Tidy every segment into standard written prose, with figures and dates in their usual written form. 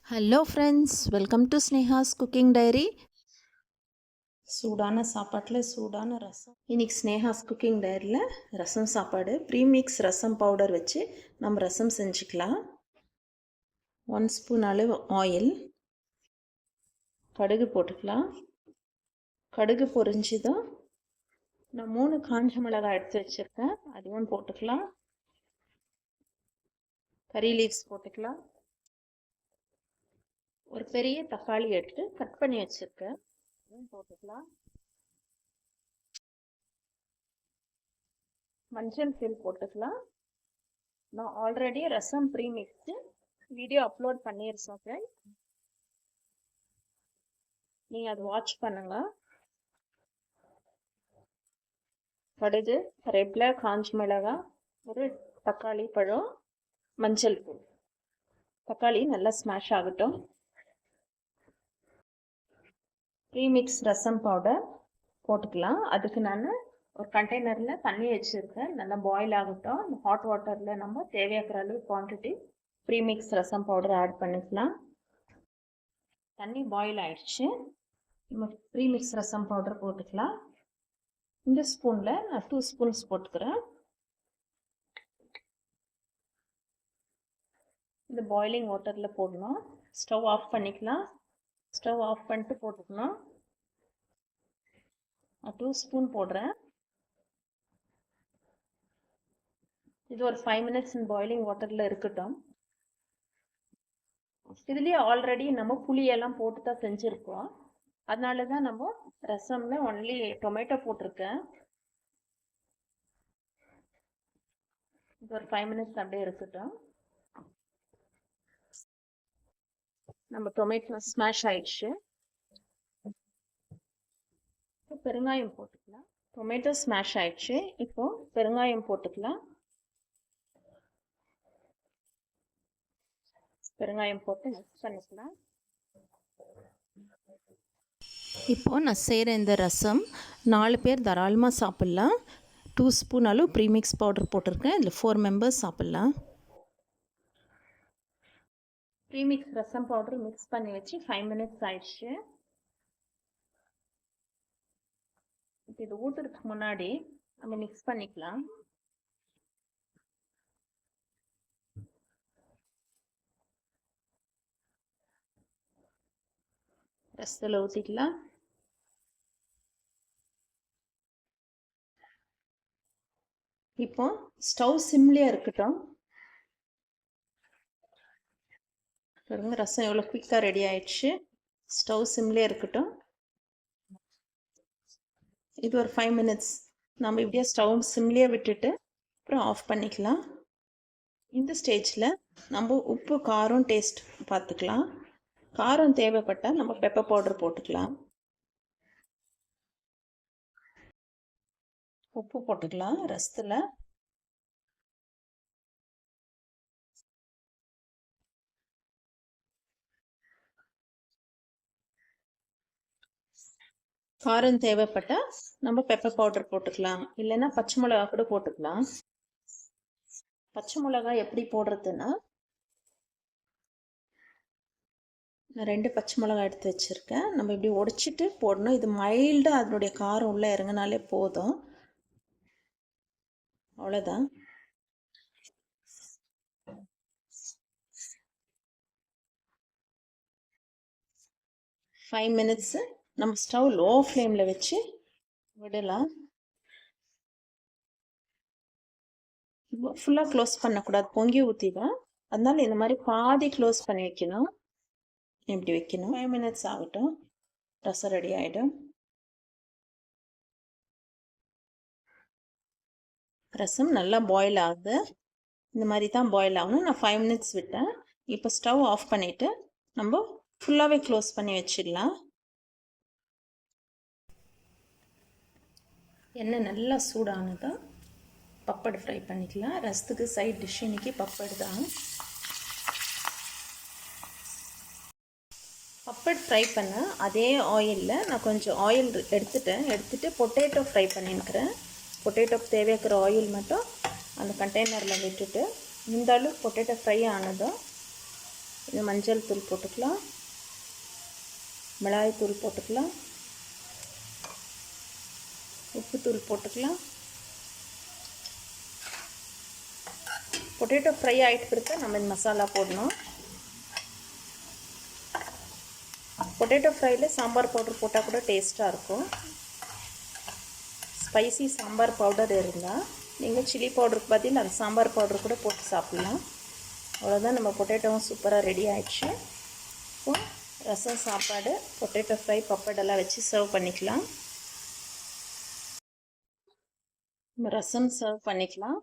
Hello friends, welcome to Sneha's cooking diary. சூடான சாப்பாட்டில் சூடான ரசம். இன்றைக்கி ஸ்னேஹாஸ் குக்கிங் டைரியில் ரசம் சாப்பாடு ப்ரீமிக்ஸ் ரசம் பவுடர் வச்சு நம்ம ரசம் செஞ்சுக்கலாம். 1 ஸ்பூன் அளவு ஆயில், கடுகு போட்டுக்கலாம். கடுகு பொரிஞ்சுதான் நான் 3 காஞ்ச மிளகாய் எடுத்து வச்சுருக்கேன், அதுவும் போட்டுக்கலாம். கறி லீவ்ஸ் போட்டுக்கலாம். ஒரு பெரிய தக்காளி எடுத்து கட் பண்ணி வச்சுருக்கேன், அதுவும் போட்டுக்கலாம். மஞ்சள் தூள் போட்டுக்கலாம். நான் ஆல்ரெடி ரசம் ப்ரீமிக்ஸு வீடியோ அப்லோட் பண்ணியிருக்கேன் ஃப்ரெண்ட், நீங்கள் அதை வாட்ச் பண்ணுங்கள். கடுகு, கருவேப்பிலை, காஞ்ச மிளகாய், ஒரு தக்காளி பழம், மஞ்சள் தூள். தக்காளி நல்லா ஸ்மாஷ் ஆகட்டும். ப்ரீமிக்ஸ் ரசம் பவுடர் போட்டுக்கலாம். அதுக்கு நான் ஒரு கண்டெய்னரில் தண்ணி வச்சுருக்கேன், நல்லா பாயில் ஆகட்டும். ஹாட் வாட்டரில் நம்ம தேவையாக்கிற அளவு குவான்டிட்டி ப்ரீமிக்ஸ் ரசம் பவுடர் ஆட் பண்ணிக்கலாம். தண்ணி பாயில் ஆயிடுச்சு, நம்ம ப்ரீமிக்ஸ் ரசம் பவுடர் போட்டுக்கலாம். இந்த ஸ்பூனில் நான் 2 ஸ்பூன்ஸ் போட்டுக்கிறேன். இந்த பாயிலிங் வாட்டரில் போடணும். ஸ்டவ் ஆஃப் பண்ணிக்கலாம். ஸ்டவ் ஆஃப் பண்ணிட்டு போட்டுக்கணும். 2 ஸ்பூன் போடுறேன். இது ஒரு 5 மினிட்ஸ் பாயிலிங் வாட்டரில் இருக்கட்டும். இதுலேயே ஆல்ரெடி நம்ம புளியெல்லாம் போட்டு தான் செஞ்சுருக்கோம், அதனால தான் நம்ம ரசம்ல ஒன்லி டொமேட்டோ போட்டிருக்கேன். இது ஒரு 5 மினிட்ஸ் அப்படியே இருக்கட்டும். நம்ம டொமேட்டோ ஸ்மாஷ் ஆயிடுச்சு. பெருங்காயம் போட்டுக்கலாம். டொமேட்டோ ஸ்மாஷ் ஆயிடுச்சு, இப்போ பெருங்காயம் போட்டுக்கலாம். பெருங்காயம் போட்டு மிக்ஸ் பண்ணிக்கலாம். இப்போது நான் செய்கிற இந்த ரசம் 4 பேர் தாராளமாக சாப்பிட்லாம். 2 ஸ்பூன் அளவு ப்ரீமிக்ஸ் பவுடர் போட்டிருக்கேன், இதில் 4 மெம்பர்ஸ் சாப்பிட்லாம். ப்ரீமிக்ஸ் ரசம் பவுடர் மிக்ஸ் பண்ணி வச்சு 5 மினிட்ஸ் ஆயிடுச்சு. இப்போ இது ஊற்றுறதுக்கு முன்னாடி நம்ம மிக்ஸ் பண்ணிக்கலாம். ரசத்தில் ஊற்றிக்கலாம். இப்போ ஸ்டவ் சிம்லேயே இருக்கட்டும். பாருங்க, ரசம் எவ்வளோ குயிக்காக ரெடி ஆயிடுச்சு. ஸ்டவ் சிம்லேயே இருக்கட்டும். இது ஒரு 5 மினிட்ஸ் நம்ம இப்படியே ஸ்டவ் சிம்லேயே விட்டுட்டு அப்புறம் ஆஃப் பண்ணிக்கலாம். இந்த ஸ்டேஜில் நம்ம உப்பு காரம் டேஸ்ட் பார்த்துக்கலாம். காரம் தேவைப்பட்டால் நம்ம பெப்பர் பவுடர் போட்டுக்கலாம். உப்பு போட்டுக்கலாம் ரசத்தில். காரம் தேவைப்பட்டால் நம்ம பெப்பர் பவுடர் போட்டுக்கலாம், இல்லைன்னா பச்சை மிளகா கூட போட்டுக்கலாம். பச்சை மிளகா எப்படி போடுறதுன்னா, நான் 2 பச்சை மிளகா எடுத்து வச்சுருக்கேன். நம்ம இப்படி உடைச்சிட்டு போடணும். இது மைல்டாக அதனுடைய காரம் உள்ளே இறங்கினாலே போதும், அவ்வளோதான். ஃபைவ் மினிட்ஸு நம்ம ஸ்டவ் லோ ஃப்ளேமில் வச்சு விடலாம். ஃபுல்லாக க்ளோஸ் பண்ணக்கூடாது, பொங்கி ஊற்றிடும். அதனால இந்த மாதிரி பாதி க்ளோஸ் பண்ணி வைக்கணும். இப்படி வைக்கணும். 5 மினிட்ஸ் ஆகட்டும், ரசம் ரெடி ஆகிடும். ரசம் நல்லா பாயில் ஆகுது. இந்த மாதிரி தான் பாயில் ஆகணும். நான் 5 மினிட்ஸ் விட்டேன். இப்போ ஸ்டவ் ஆஃப் பண்ணிவிட்டு நம்ம ஃபுல்லாகவே க்ளோஸ் பண்ணி வச்சிடலாம். எண்ணெய் நல்லா சூடானதான் பப்படு ஃப்ரை பண்ணிக்கலாம். ரசத்துக்கு சைட் டிஷ் இன்றைக்கி பப்படு தான். பப்படு ஃப்ரை பண்ண அதே ஆயிலில் நான் கொஞ்சம் ஆயில் எடுத்துட்டு பொட்டேட்டோ ஃப்ரை பண்ணியிருக்கிறேன். பொட்டேட்டோக்கு தேவையாக்கிற ஆயில் மட்டும் அந்த கண்டெய்னரில் விட்டுட்டு, இந்த அளவு பொட்டேட்டோ ஃப்ரை ஆனதும் இது மஞ்சள் தூள் போட்டுக்கலாம், மிளகாய் தூள் போட்டுக்கலாம், உப்புத்தூள் போட்டுக்கலாம். பொட்டேட்டோ ஃப்ரை ஆகிட்டு பிறகு நம்ம இந்த மசாலா போடணும். பொட்டேட்டோ ஃப்ரையில் சாம்பார் பவுடர் போட்டால் கூட டேஸ்ட்டாக இருக்கும். ஸ்பைசி சாம்பார் பவுடர் இருந்தால் நீங்கள் சில்லி பவுடருக்கு பதில் அந்த சாம்பார் பவுடர் கூட போட்டு சாப்பிட்லாம். அவ்வளோதான், நம்ம பொட்டேட்டோவும் சூப்பராக ரெடி ஆகிடுச்சு. இப்போ ரசம், சாப்பாடு, பொட்டேட்டோ ஃப்ரை, பப்படெல்லாம் வச்சு சர்வ் பண்ணிக்கலாம். ரசம் சர்வ் பண்ணிக்கலாம்.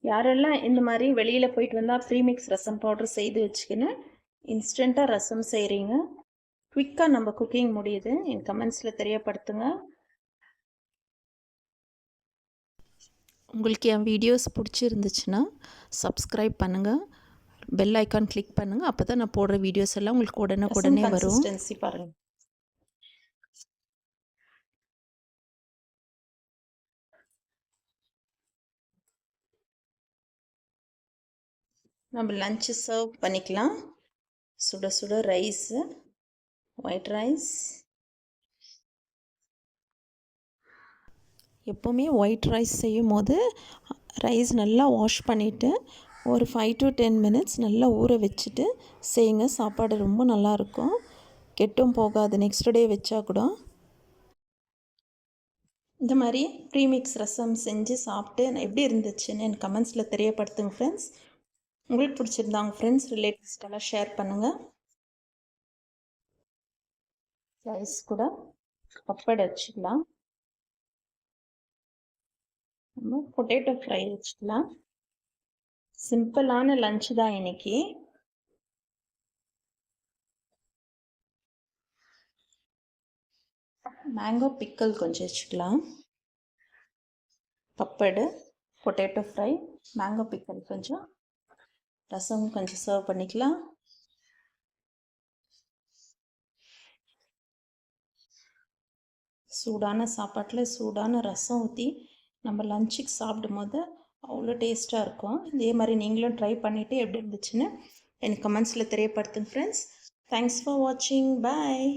யாரெல்லாம் இந்த மாதிரி வெளியில் போயிட்டு வந்தால் ப்ரீமிக்ஸ் ரசம் பவுடர் செய்து வச்சுக்கின்னு இன்ஸ்டண்ட்டாக ரசம் செய்கிறீங்க, குவிக்காக நம்ம குக்கிங் முடியுது, என் கமெண்ட்ஸில் தெரியப்படுத்துங்க. உங்களுக்கு என் வீடியோஸ் பிடிச்சிருந்துச்சுன்னா சப்ஸ்கிரைப் பண்ணுங்கள், பெல் ஐக்கான் கிளிக் பண்ணுங்கள். அப்போ தான் நான் போடுற வீடியோஸ் எல்லாம் உங்களுக்கு உடனே வரும். பாருங்கள். நம்ம லஞ்சு சர்வ் பண்ணிக்கலாம். சுட சுட ரைஸு, ஒயிட் ரைஸ். எப்போவுமே ஒயிட் ரைஸ் செய்யும் போது ரைஸ் நல்லா வாஷ் பண்ணிவிட்டு ஒரு 5 to 10 மினிட்ஸ் நல்லா ஊற வச்சுட்டு செய்யுங்க. சாப்பாடு ரொம்ப நல்லாயிருக்கும், கெட்டும் போகாது, நெக்ஸ்ட் டே வச்சா கூட. இந்த மாதிரி ப்ரீமிக்ஸ் ரசம் செஞ்சு சாப்பிட்டு எப்படி இருந்துச்சுன்னு என் கமெண்ட்ஸில் தெரியப்படுத்துங்க ஃப்ரெண்ட்ஸ். உங்களுக்கு பிடிச்சிருந்தா உங்கள் ஃப்ரெண்ட்ஸ், ரிலேட்டிவ்ஸ்க்கெல்லாம் ஷேர் பண்ணுங்கள். ரைஸ் கூட பப்பட் வச்சுக்கலாம், நம்ம பொட்டேட்டோ ஃப்ரை வச்சுக்கலாம். சிம்பிளான லஞ்சு தான் இன்னைக்கு. மேங்கோ பிக்கல் கொஞ்சம் வச்சுக்கலாம். பப்படு, பொட்டேட்டோ ஃப்ரை, மேங்கோ பிக்கல் கொஞ்சம், ரசம் கொஞ்சம் சர்வ் பண்ணிக்கலாம். சூடான சாப்பாட்டில் சூடான ரசம் ஊற்றி நம்ம லஞ்சுக்கு சாப்பிடும் போது அவ்வளோ டேஸ்ட்டாக இருக்கும். இதே மாதிரி நீங்களும் ட்ரை பண்ணிவிட்டு எப்படி இருந்துச்சுன்னு எனக்கு கமெண்ட்ஸில் தெரியப்படுத்துங்க ஃப்ரெண்ட்ஸ். தேங்க்ஸ் ஃபார் வாட்சிங். பாய்.